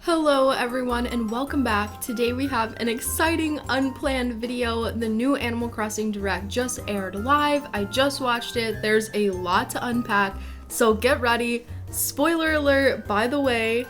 Hello everyone and welcome back. Today we have an exciting unplanned video. The new Animal Crossing Direct just aired live. I just watched it. There's a lot to unpack, so get ready. Spoiler alert, by the way.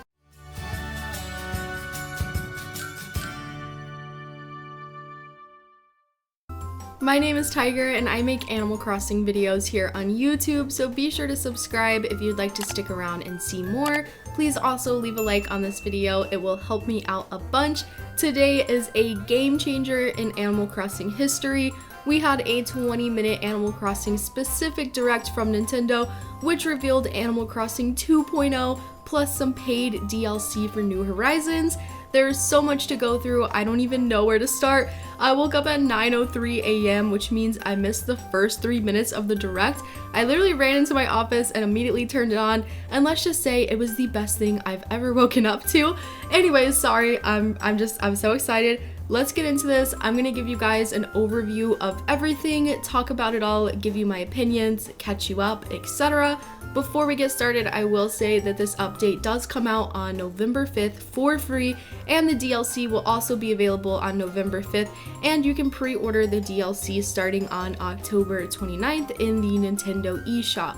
My name is Tiger and I make Animal Crossing videos here on YouTube, so be sure to subscribe if you'd like to stick around and see more. Please also leave a like on this video, it will help me out a bunch. Today is a game changer in Animal Crossing history. We had a 20-minute Animal Crossing specific direct from Nintendo, which revealed Animal Crossing 2.0 plus some paid DLC for New Horizons. There's so much to go through, I don't even know where to start. I woke up at 9:03 a.m., which means I missed the first 3 minutes of the direct. I literally ran into my office and immediately turned it on, and let's just say it was the best thing I've ever woken up to. Anyways, sorry, I'm so excited. Let's get into this. I'm gonna give you guys an overview of everything, talk about it all, give you my opinions, catch you up, etc. Before we get started, I will say that this update does come out on November 5th for free, and the DLC will also be available on November 5th, and you can pre-order the DLC starting on October 29th in the Nintendo eShop.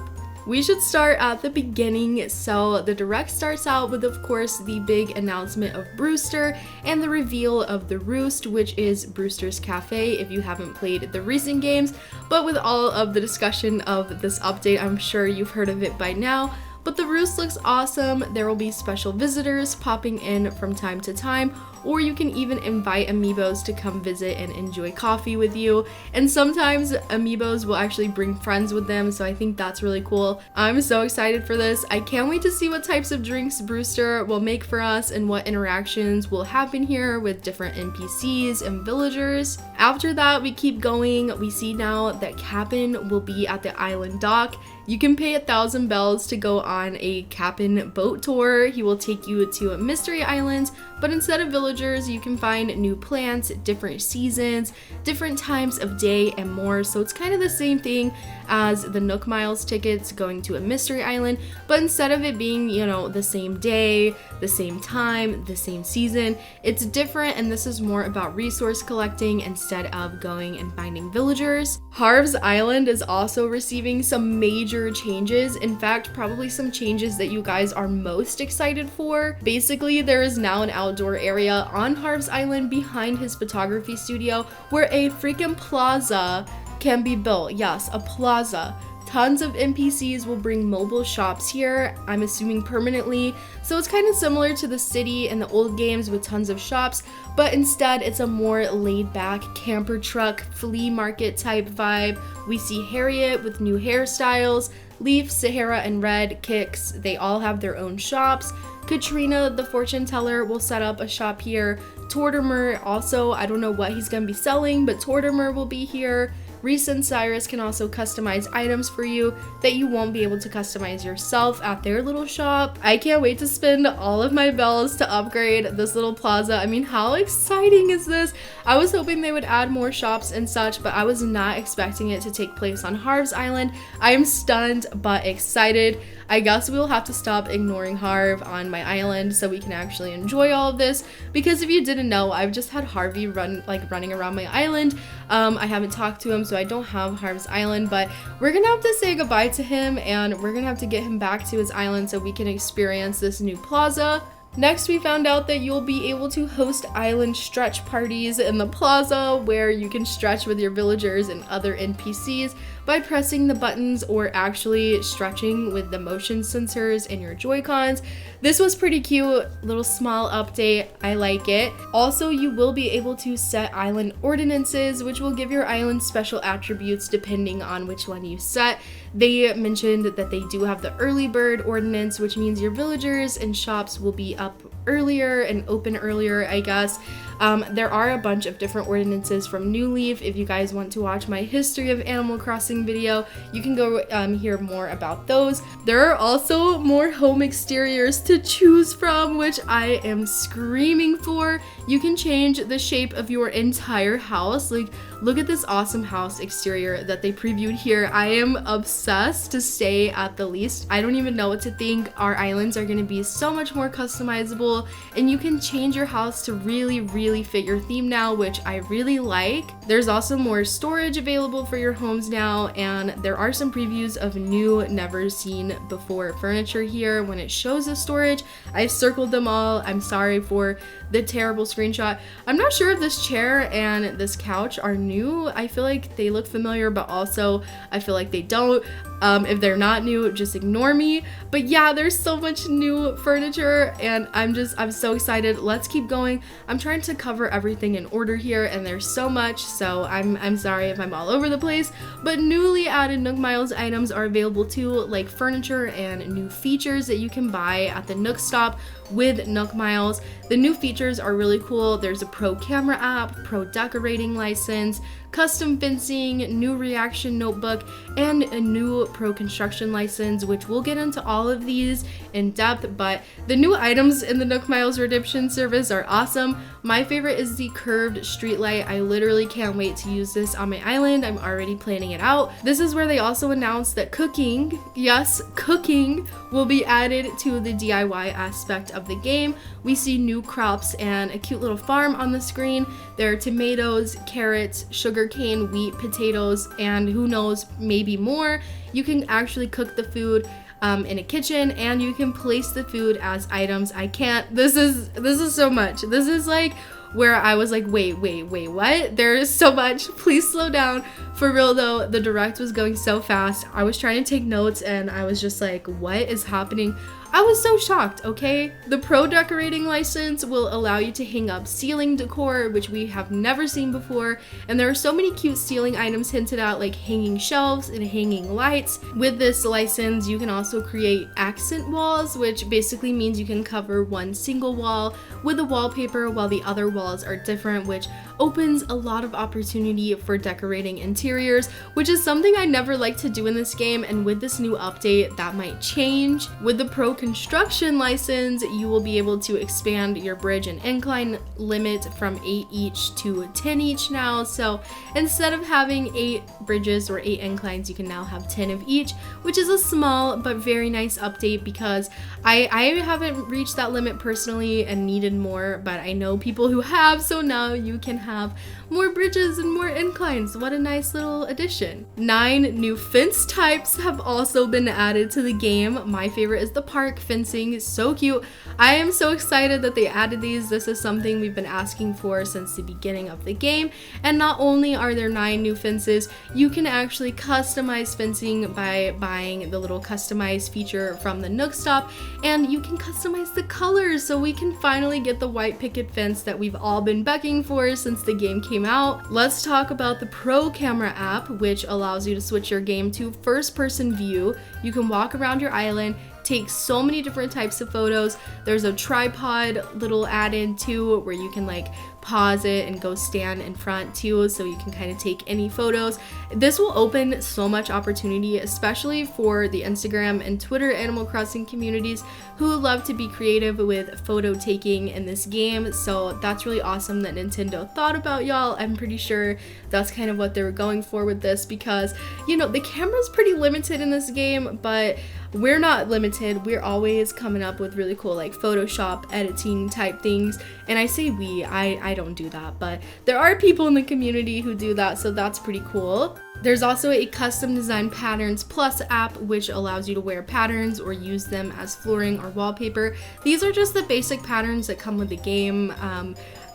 We should start at the beginning. So the direct starts out with, of course, the big announcement of Brewster and the reveal of The Roost, which is Brewster's Cafe if you haven't played the recent games. But with all of the discussion of this update, I'm sure you've heard of it by now. But The Roost looks awesome. There will be special visitors popping in from time to time, or you can even invite amiibos to come visit and enjoy coffee with you. And sometimes amiibos will actually bring friends with them, so I think that's really cool. I'm so excited for this. I can't wait to see what types of drinks Brewster will make for us and what interactions will happen here with different NPCs and villagers. After that, we keep going. We see now that Kapp'n will be at the island dock. You can pay 1,000 bells to go on a Kapp'n boat tour. He will take you to a mystery island, but instead of villagers, you can find new plants, different seasons, different times of day, and more. So it's kind of the same thing as the Nook Miles tickets going to a mystery island, but instead of it being, you know, the same day, the same time, the same season, it's different, and this is more about resource collecting instead of going and finding villagers. Harv's Island is also receiving some major changes. In fact, probably some changes that you guys are most excited for. Basically, there is now an outdoor area on Harv's Island behind his photography studio where a freaking plaza can be built. Yes, a plaza. Tons of NPCs will bring mobile shops here, I'm assuming permanently. So it's kind of similar to the city in the old games with tons of shops, but instead it's a more laid back camper truck, flea market type vibe. We see Harriet with new hairstyles, Leaf, Sahara, and Red, Kicks, they all have their own shops. Katrina, the fortune teller, will set up a shop here. Tortimer also, I don't know what he's gonna be selling, but Tortimer will be here. Reese and Cyrus can also customize items for you that you won't be able to customize yourself at their little shop. I can't wait to spend all of my bells to upgrade this little plaza. I mean, how exciting is this? I was hoping they would add more shops and such, but I was not expecting it to take place on Harv's Island. I am stunned but excited. I guess we'll have to stop ignoring Harv on my island so we can actually enjoy all of this, because if you didn't know, I've just had Harvey running around my island. I haven't talked to him, so I don't have Harv's Island, but we're gonna have to say goodbye to him and we're gonna have to get him back to his island so we can experience this new plaza. Next, we found out that you'll be able to host island stretch parties in the plaza where you can stretch with your villagers and other NPCs by pressing the buttons or actually stretching with the motion sensors in your Joy-Cons. This was pretty cute, little small update, I like it. Also, you will be able to set island ordinances, which will give your island special attributes depending on which one you set. They mentioned that they do have the early bird ordinance, which means your villagers and shops will be up earlier and open earlier, I guess. There are a bunch of different ordinances from New Leaf if you guys want to watch my history of Animal Crossing Crossing video, you can go hear more about those. There are also more home exteriors to choose from, which I am screaming for. You can change the shape of your entire house. Like, look at this awesome house exterior that they previewed here. I am obsessed, to say at the least. I don't even know what to think. Our islands are going to be so much more customizable, and you can change your house to really fit your theme now, which I really like. There's also more storage available for your homes now, and there are some previews of new, never seen before furniture here. When it shows the storage, I've circled them all. I'm sorry for the terrible screenshot. I'm not sure if this chair and this couch are new. I feel like they look familiar, but also I feel like they don't. If they're not new, just ignore me. But yeah, there's so much new furniture, and I'm so excited. Let's keep going. I'm trying to cover everything in order here, and there's so much, so I'm sorry if I'm all over the place. But newly added Nook Miles items are available too, like furniture and new features that you can buy at the Nook Stop with Nook Miles. The new features are really cool. There's a pro camera app, pro decorating license, custom fencing, new reaction notebook, and a new pro construction license, which we'll get into all of these in depth. But the new items in the Nook Miles redemption service are awesome. My favorite is the curved street light. I literally can't wait to use this on my island. I'm already planning it out. This is where they also announced that cooking, yes, cooking, will be added to the DIY aspect of the game. We see new crops and a cute little farm on the screen. There are tomatoes, carrots, sugarcane, wheat, potatoes, and who knows, maybe more. You can actually cook the food in a kitchen, and you can place the food as items. I can't, this is so much. This is like where I was like, wait, what? There is so much. Please slow down. For real though, the direct was going so fast. I was trying to take notes and I was just like, what is happening? I was so shocked, okay? The pro decorating license will allow you to hang up ceiling decor, which we have never seen before. And there are so many cute ceiling items hinted at, like hanging shelves and hanging lights. With this license, you can also create accent walls, which basically means you can cover one single wall with a wallpaper while the other walls are different, which opens a lot of opportunity for decorating interiors, which is something I never like to do in this game. And with this new update, that might change. With the pro construction license, you will be able to expand your bridge and incline limit from 8 each to 10 each now. So instead of having 8 bridges or 8 inclines, you can now have 10 of each, which is a small but very nice update, because I haven't reached that limit personally and needed more, but I know people who have, so now you can have more bridges and more inclines. What a nice little addition. 9 new fence types have also been added to the game. My favorite is the park fencing. So cute. I am so excited that they added these. This is something we've been asking for since the beginning of the game. And not only are there 9 new fences, you can actually customize fencing by buying the little customize feature from the Nook Stop, and you can customize the colors, so we can finally get the white picket fence that we've all been begging for since the game came out. Let's talk about the Pro Camera app, which allows you to switch your game to first-person view. You can walk around your island, take so many different types of photos. There's a tripod little added too, where you can like pause it and go stand in front too, so you can kind of take any photos. This will open so much opportunity, especially for the Instagram and Twitter Animal Crossing communities who love to be creative with photo taking in this game. So that's really awesome that Nintendo thought about y'all. I'm pretty sure that's kind of what they were going for with this, because you know the camera's pretty limited in this game, but we're not limited. We're always coming up with really cool like Photoshop editing type things. And I say we, I don't do that, but there are people in the community who do that, so that's pretty cool. There's also a custom design patterns plus app, which allows you to wear patterns or use them as flooring or wallpaper. These are just the basic patterns that come with the game.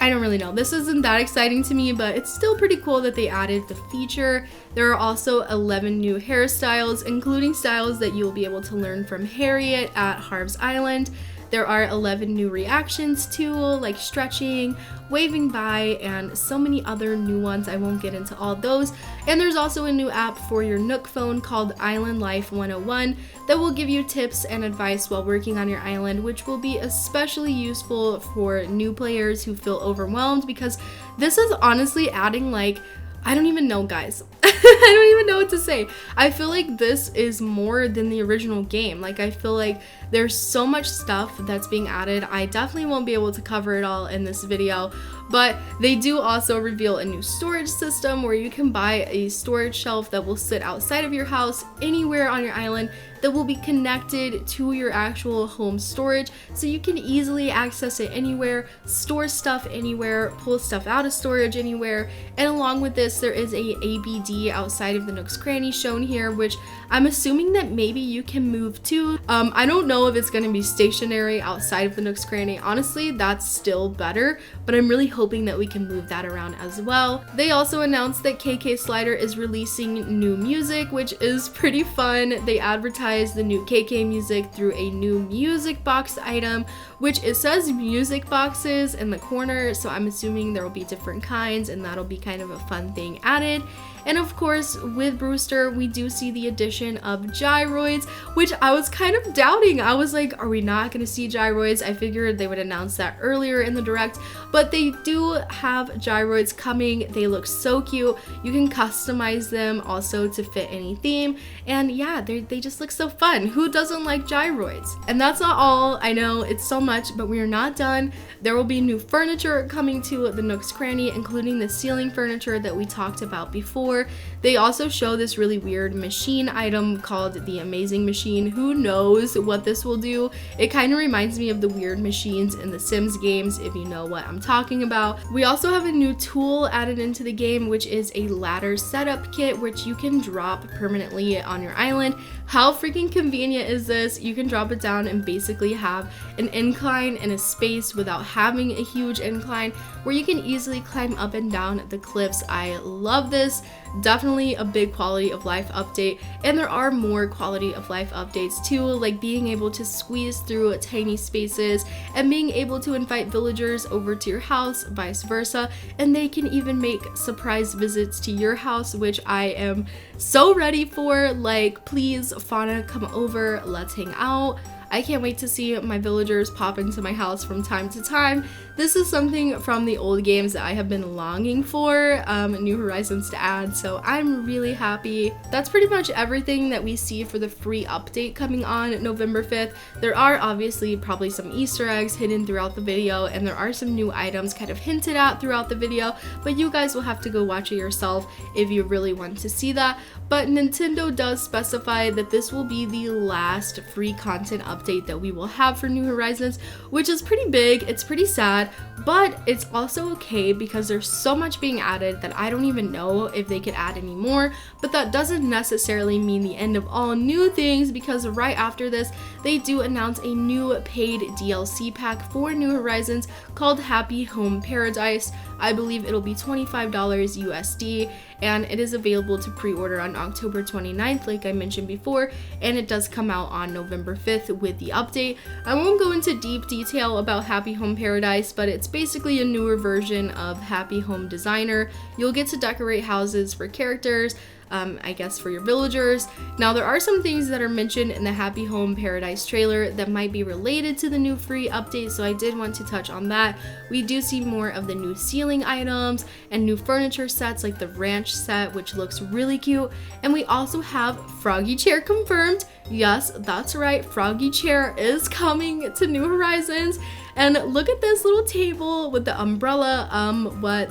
I don't really know. This isn't that exciting to me, but it's still pretty cool that they added the feature. There are also 11 new hairstyles, including styles that you'll be able to learn from Harriet at Harv's Island. There are 11 new reactions too, like stretching, waving by, and so many other new ones. I won't get into all those. And there's also a new app for your Nook phone called Island Life 101 that will give you tips and advice while working on your island, which will be especially useful for new players who feel overwhelmed, because this is honestly adding like, I don't even know, guys. I don't even know what to say. I feel like this is more than the original game. Like, I feel like there's so much stuff that's being added. I definitely won't be able to cover it all in this video, but they do also reveal a new storage system where you can buy a storage shelf that will sit outside of your house anywhere on your island that will be connected to your actual home storage, so you can easily access it anywhere, store stuff anywhere, pull stuff out of storage anywhere. And along with this, there is a ABD outside of the Nook's Cranny shown here, which I'm assuming that maybe you can move to. I don't know if it's going to be stationary outside of the Nook's Cranny. Honestly, that's still better, but I'm really hoping that we can move that around as well. They also announced that KK Slider is releasing new music, which is pretty fun. They advertised the new KK music through a new music box item, which it says music boxes in the corner, so I'm assuming there will be different kinds, and that'll be kind of a fun thing added. And of course, with Brewster, we do see the addition of gyroids, which I was kind of doubting. I was like, are we not going to see gyroids? I figured they would announce that earlier in the direct, but they do have gyroids coming. They look so cute. You can customize them also to fit any theme, and yeah, they just look so fun. Who doesn't like gyroids? And that's not all. I know it's so much, but we are not done. There will be new furniture coming to the Nook's Cranny, including the ceiling furniture that we talked about before. They also show this really weird machine item called the Amazing Machine. Who knows what this will do? It kind of reminds me of the weird machines in the Sims games, if you know what I'm talking about. We also have a new tool added into the game, which is a ladder setup kit, which you can drop permanently on your island. How freaking convenient is this? You can drop it down and basically have an incline and a space without having a huge incline, where you can easily climb up and down the cliffs. I love this. Definitely a big quality of life update, and there are more quality of life updates too, like being able to squeeze through tiny spaces and being able to invite villagers over to your house, vice versa, and they can even make surprise visits to your house, which I am so ready for. Like, please, Fauna, come over, let's hang out. I can't wait to see my villagers pop into my house from time to time. This is something from the old games that I have been longing for New Horizons to add, so I'm really happy. That's pretty much everything that we see for the free update coming on November 5th. There are obviously probably some Easter eggs hidden throughout the video, and there are some new items kind of hinted at throughout the video, but you guys will have to go watch it yourself if you really want to see that. But Nintendo does specify that this will be the last free content update that we will have for New Horizons, which is pretty big. It's pretty sad, but it's also okay because there's so much being added that I don't even know if they could add any more. But that doesn't necessarily mean the end of all new things, because right after this they do announce a new paid DLC pack for New Horizons called Happy Home Paradise. I believe it'll be $25 USD, and it is available to pre-order on October 29th, like I mentioned before, and it does come out on November 5th with the update. I won't go into deep detail about Happy Home Paradise, but it's basically a newer version of Happy Home Designer. You'll get to decorate houses for characters, I guess for your villagers. Now, there are some things that are mentioned in the Happy Home Paradise trailer that might be related to the new free update, so I did want to touch on that. We do see more of the new ceiling items and new furniture sets, like the ranch set, which looks really cute. And we also have Froggy Chair confirmed. Yes, that's right, Froggy Chair is coming to New Horizons. And look at this little table with the umbrella.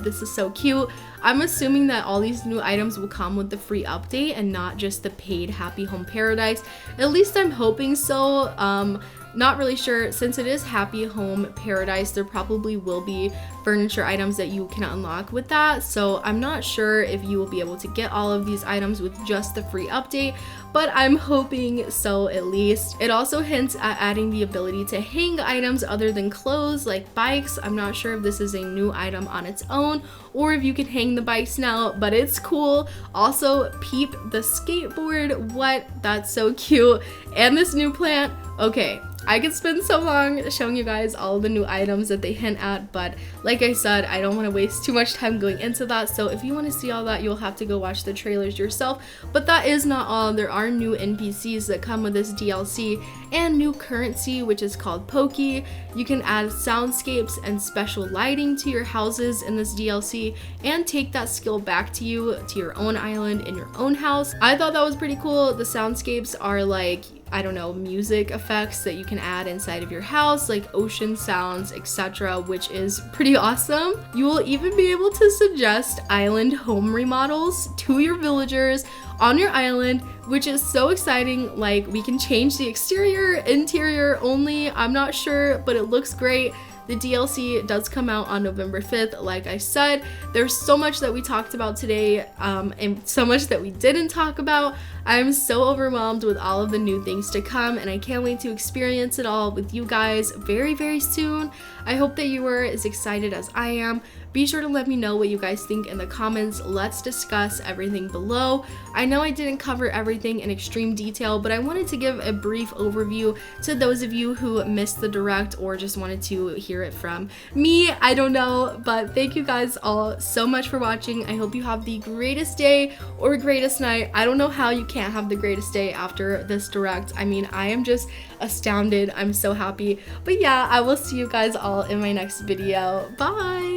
This is so cute. I'm assuming that all these new items will come with the free update and not just the paid Happy Home Paradise. At least I'm hoping so. Not really sure. Since it is Happy Home Paradise, there probably will be furniture items that you can unlock with that, so I'm not sure if you will be able to get all of these items with just the free update, but I'm hoping so at least. It also hints at adding the ability to hang items other than clothes, like bikes. I'm not sure if this is a new item on its own or if you can hang the bikes now, but it's cool. Also, peep the skateboard. What? That's so cute. And this new plant. Okay, I could spend so long showing you guys all the new items that they hint at, but like I said, I don't want to waste too much time going into that, so if you want to see all that, you'll have to go watch the trailers yourself. But that is not all. There are new NPCs that come with this DLC, and new currency, which is called Pokey. You can add soundscapes and special lighting to your houses in this DLC and take that skill back to you to your own island in your own house. I thought that was pretty cool. The soundscapes are like, I don't know, music effects that you can add inside of your house, like ocean sounds, etc., which is pretty awesome. You will even be able to suggest island home remodels to your villagers on your island, which is so exciting. Like, we can change the exterior, interior only, I'm not sure, but it looks great. The DLC does come out on November 5th, like I said. There's so much that we talked about today, and so much that we didn't talk about. I'm so overwhelmed with all of the new things to come, and I can't wait to experience it all with you guys very, very soon. I hope that you are as excited as I am. Be sure to let me know what you guys think in the comments. Let's discuss everything below. I know I didn't cover everything in extreme detail, but I wanted to give a brief overview to those of you who missed the direct or just wanted to hear it from me. I don't know, but thank you guys all so much for watching. I hope you have the greatest day or greatest night. I don't know how you can't have the greatest day after this direct. I mean, I am just astounded. I'm so happy. But yeah, I will see you guys all in my next video. Bye!